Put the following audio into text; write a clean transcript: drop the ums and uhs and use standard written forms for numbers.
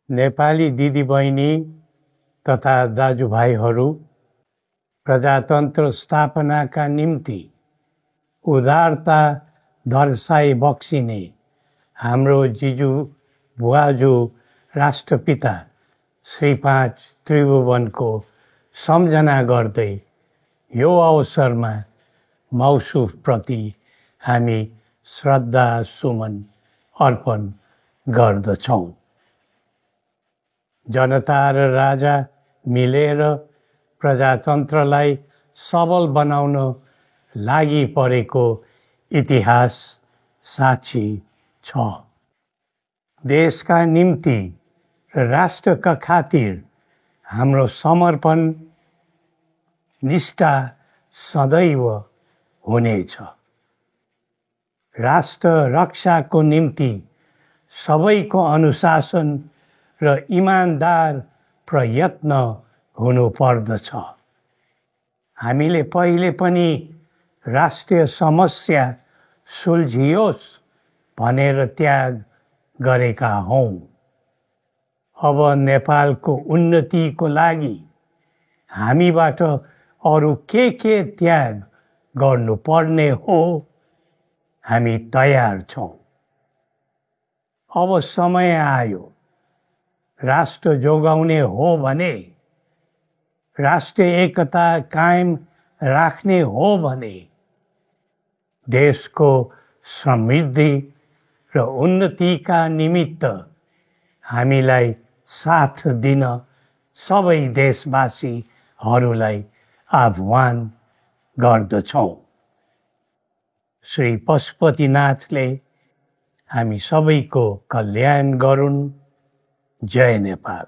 नेपाली दिदीबहिनी तथा दाजुभाइहरू, प्रजातन्त्र स्थापनाका निम्ति उदारता दर्शाइ बक्सिने हाम्रो जिजु बुवाजु राष्ट्रपिता श्री 5 त्रिभुवनको सम्झना गर्दै यो अवसरमा मौसुफप्रति हामी श्रद्धा सुमन अर्पण गर्दछौँ। जनता र राजा मिलेर प्रजातन्त्रलाई सबल बनाउन लागि परेको इतिहास साक्षी छ। देशका निम्ति र राष्ट्रका खातिर हाम्रो समर्पण निष्ठा सदैव हुनेछ। राष्ट्र रक्षाको निम्ति सबैको अनुशासन र इमानदार प्रयत्न हुनुपर्दछ। हामीले पहिले पनि राष्ट्रिय समस्या सुल्झियोस् भनेर त्याग गरेका हौं। अब नेपालको उन्नतिको लागि हामीबाट अरू के त्याग गर्नुपर्ने हो, हामी तयार छौं। अब समय आयो। राष्ट्र जोगाउने हो भने, राष्ट्रिय एकता कायम राख्ने हो भने, देशको समृद्धि र उन्नतिका निमित्त हामीलाई साथ दिन सबै देशवासीहरूलाई आह्वान गर्दछौँ। श्री पशुपतिनाथले हामी सबैको कल्याण गरून्। जय नेपाल।